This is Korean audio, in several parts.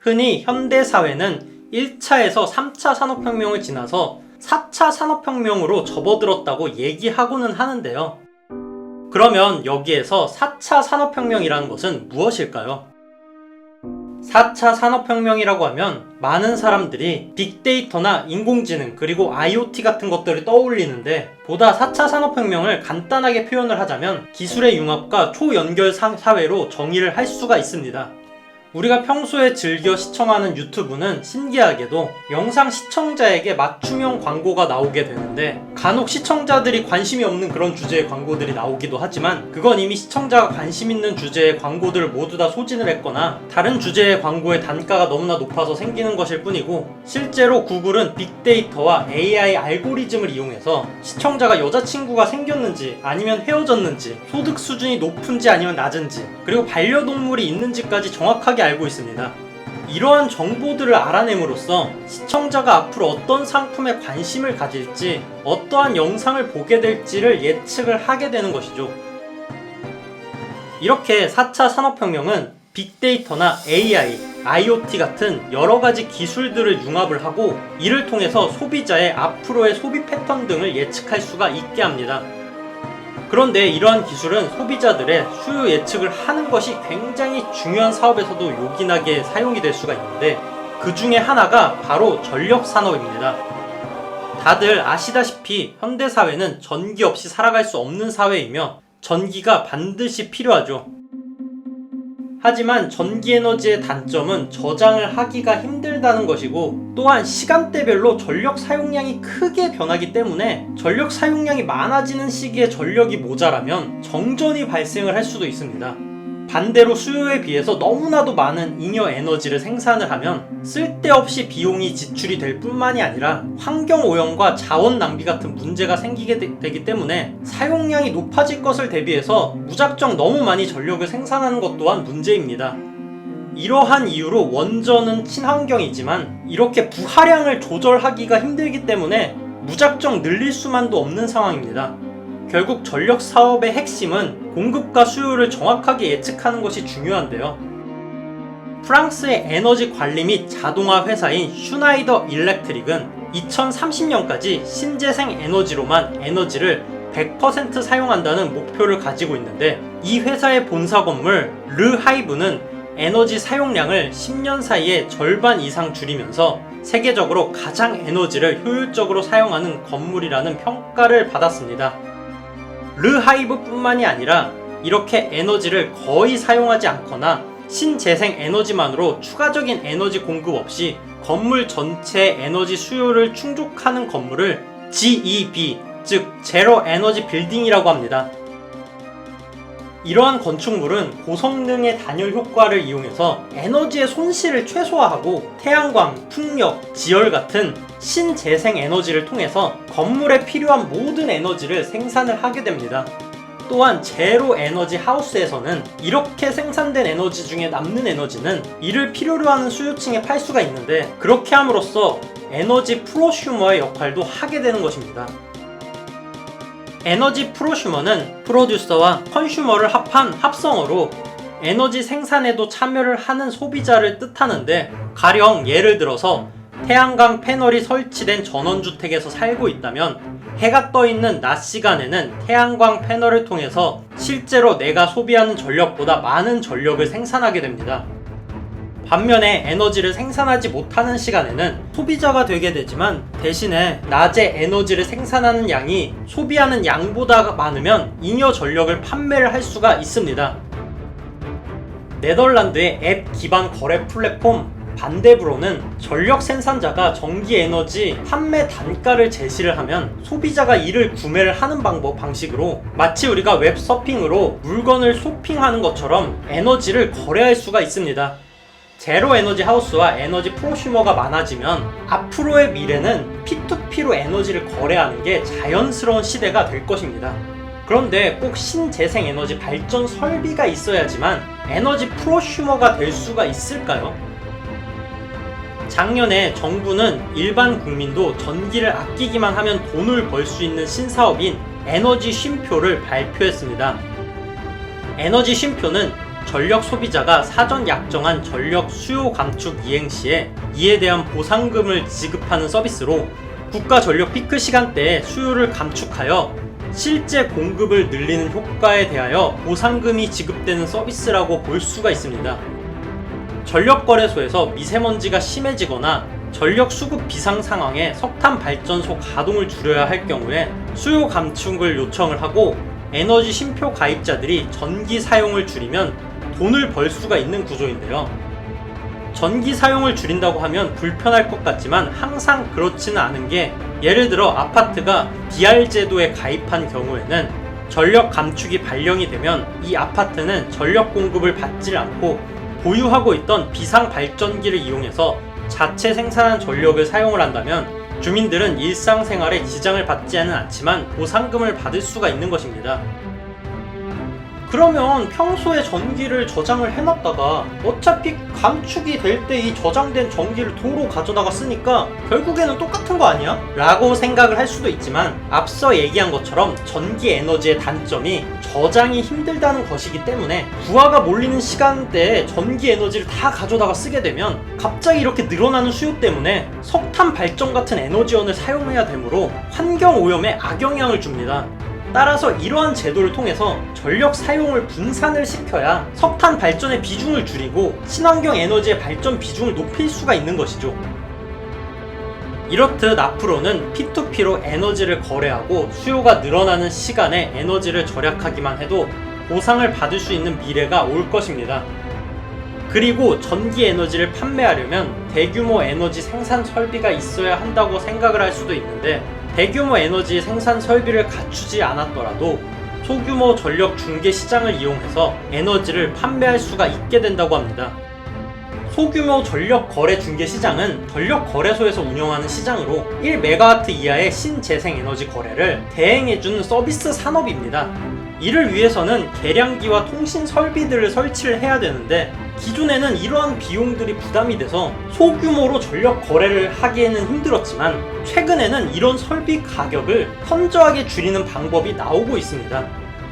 흔히 현대사회는 1차에서 3차 산업혁명을 지나서 4차 산업혁명으로 접어들었다고 얘기하고는 하는데요. 그러면 여기에서 4차 산업혁명이라는 것은 무엇일까요? 4차 산업혁명이라고 하면 많은 사람들이 빅데이터나 인공지능 그리고 IoT 같은 것들을 떠올리는데, 보다 4차 산업혁명을 간단하게 표현을 하자면 기술의 융합과 초연결 사회로 정의를 할 수가 있습니다. 우리가 평소에 즐겨 시청하는 유튜브는 신기하게도 영상 시청자에게 맞춤형 광고가 나오게 되는데, 간혹 시청자들이 관심이 없는 그런 주제의 광고들이 나오기도 하지만 그건 이미 시청자가 관심 있는 주제의 광고들을 모두 다 소진을 했거나 다른 주제의 광고의 단가가 너무나 높아서 생기는 것일 뿐이고, 실제로 구글은 빅데이터와 AI 알고리즘을 이용해서 시청자가 여자친구가 생겼는지 아니면 헤어졌는지, 소득 수준이 높은지 아니면 낮은지, 그리고 반려동물이 있는지까지 정확하게 알고 있습니다. 이러한 정보들을 알아냄으로써 시청자가 앞으로 어떤 상품에 관심을 가질지, 어떠한 영상을 보게 될지를 예측을 하게 되는 것이죠. 이렇게 4차 산업혁명은 빅데이터나 AI, IoT 같은 여러가지 기술들을 융합을 하고, 이를 통해서 소비자의 앞으로의 소비 패턴 등을 예측할 수가 있게 합니다. 그런데 이러한 기술은 소비자들의 수요 예측을 하는 것이 굉장히 중요한 사업에서도 요긴하게 사용이 될 수가 있는데, 그 중에 하나가 바로 전력 산업입니다. 다들 아시다시피 현대사회는 전기 없이 살아갈 수 없는 사회이며 전기가 반드시 필요하죠. 하지만 전기에너지의 단점은 저장을 하기가 힘들다는 것이고, 또한 시간대별로 전력 사용량이 크게 변하기 때문에 전력 사용량이 많아지는 시기에 전력이 모자라면 정전이 발생을 할 수도 있습니다. 반대로 수요에 비해서 너무나도 많은 잉여 에너지를 생산을 하면 쓸데없이 비용이 지출이 될 뿐만이 아니라 환경오염과 자원 낭비 같은 문제가 생기게 되기 때문에 사용량이 높아질 것을 대비해서 무작정 너무 많이 전력을 생산하는 것 또한 문제입니다. 이러한 이유로 원전은 친환경이지만 이렇게 부하량을 조절하기가 힘들기 때문에 무작정 늘릴 수만도 없는 상황입니다. 결국 전력 사업의 핵심은 공급과 수요를 정확하게 예측하는 것이 중요한데요. 프랑스의 에너지 관리 및 자동화 회사인 슈나이더 일렉트릭은 2030년까지 신재생 에너지로만 에너지를 100% 사용한다는 목표를 가지고 있는데, 이 회사의 본사 건물 르하이브는 에너지 사용량을 10년 사이에 절반 이상 줄이면서 세계적으로 가장 에너지를 효율적으로 사용하는 건물이라는 평가를 받았습니다. 르하이브 뿐만이 아니라 이렇게 에너지를 거의 사용하지 않거나 신재생 에너지만으로 추가적인 에너지 공급 없이 건물 전체의 에너지 수요를 충족하는 건물을 GEB, 즉 제로 에너지 빌딩이라고 합니다. 이러한 건축물은 고성능의 단열 효과를 이용해서 에너지의 손실을 최소화하고 태양광, 풍력, 지열 같은 신재생 에너지를 통해서 건물에 필요한 모든 에너지를 생산을 하게 됩니다. 또한 제로 에너지 하우스에서는 이렇게 생산된 에너지 중에 남는 에너지는 이를 필요로 하는 수요층에 팔 수가 있는데, 그렇게 함으로써 에너지 프로슈머의 역할도 하게 되는 것입니다. 에너지 프로슈머는 프로듀서와 컨슈머를 합한 합성어로 에너지 생산에도 참여를 하는 소비자를 뜻하는데, 가령 예를 들어서 태양광 패널이 설치된 전원주택에서 살고 있다면 해가 떠있는 낮 시간에는 태양광 패널을 통해서 실제로 내가 소비하는 전력보다 많은 전력을 생산하게 됩니다. 반면에 에너지를 생산하지 못하는 시간에는 소비자가 되게 되지만, 대신에 낮에 에너지를 생산하는 양이 소비하는 양보다 많으면 잉여 전력을 판매를 할 수가 있습니다. 네덜란드의 앱 기반 거래 플랫폼 반데브로는 전력 생산자가 전기 에너지 판매 단가를 제시를 하면 소비자가 이를 구매를 하는 방식으로 마치 우리가 웹 서핑으로 물건을 쇼핑하는 것처럼 에너지를 거래할 수가 있습니다. 제로 에너지 하우스와 에너지 프로슈머가 많아지면 앞으로의 미래는 P2P로 에너지를 거래하는 게 자연스러운 시대가 될 것입니다. 그런데 꼭 신재생 에너지 발전 설비가 있어야지만 에너지 프로슈머가 될 수가 있을까요? 작년에 정부는 일반 국민도 전기를 아끼기만 하면 돈을 벌 수 있는 신사업인 에너지 쉼표를 발표했습니다. 에너지 쉼표는 전력 소비자가 사전 약정한 전력 수요 감축 이행 시에 이에 대한 보상금을 지급하는 서비스로 국가 전력 피크 시간대에 수요를 감축하여 실제 공급을 늘리는 효과에 대하여 보상금이 지급되는 서비스라고 볼 수가 있습니다. 전력거래소에서 미세먼지가 심해지거나 전력 수급 비상 상황에 석탄 발전소 가동을 줄여야 할 경우에 수요 감축을 요청을 하고 에너지 쉼표 가입자들이 전기 사용을 줄이면 돈을 벌 수가 있는 구조인데요. 전기 사용을 줄인다고 하면 불편할 것 같지만 항상 그렇지는 않은 게, 예를 들어 아파트가 BR 제도에 가입한 경우에는 전력 감축이 발령이 되면 이 아파트는 전력 공급을 받질 않고 보유하고 있던 비상 발전기를 이용해서 자체 생산한 전력을 사용을 한다면 주민들은 일상생활에 지장을 받지는 않지만 보상금을 받을 수가 있는 것입니다. 그러면 평소에 전기를 저장을 해놨다가 어차피 감축이 될 때 이 저장된 전기를 도로 가져다가 쓰니까 결국에는 똑같은 거 아니야? 라고 생각을 할 수도 있지만, 앞서 얘기한 것처럼 전기 에너지의 단점이 저장이 힘들다는 것이기 때문에 부하가 몰리는 시간대에 전기 에너지를 다 가져다가 쓰게 되면 갑자기 이렇게 늘어나는 수요 때문에 석탄 발전 같은 에너지원을 사용해야 되므로 환경 오염에 악영향을 줍니다. 따라서 이러한 제도를 통해서 전력 사용을 분산을 시켜야 석탄 발전의 비중을 줄이고 친환경 에너지의 발전 비중을 높일 수가 있는 것이죠. 이렇듯 앞으로는 P2P로 에너지를 거래하고 수요가 늘어나는 시간에 에너지를 절약하기만 해도 보상을 받을 수 있는 미래가 올 것입니다. 그리고 전기 에너지를 판매하려면 대규모 에너지 생산 설비가 있어야 한다고 생각을 할 수도 있는데, 대규모 에너지 생산 설비를 갖추지 않았더라도 소규모 전력 중개 시장을 이용해서 에너지를 판매할 수가 있게 된다고 합니다. 소규모 전력 거래 중개 시장은 전력 거래소에서 운영하는 시장으로 1메가와트 이하의 신재생 에너지 거래를 대행해주는 서비스 산업입니다. 이를 위해서는 계량기와 통신 설비들을 설치를 해야 되는데, 기존에는 이러한 비용들이 부담이 돼서 소규모로 전력 거래를 하기에는 힘들었지만, 최근에는 이런 설비 가격을 현저하게 줄이는 방법이 나오고 있습니다.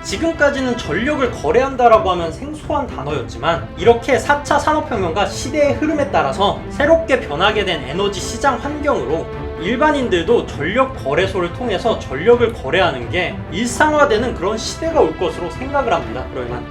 지금까지는 전력을 거래한다라고 하면 생소한 단어였지만, 이렇게 4차 산업혁명과 시대의 흐름에 따라서 새롭게 변하게 된 에너지 시장 환경으로 일반인들도 전력 거래소를 통해서 전력을 거래하는 게 일상화되는 그런 시대가 올 것으로 생각을 합니다. 그러면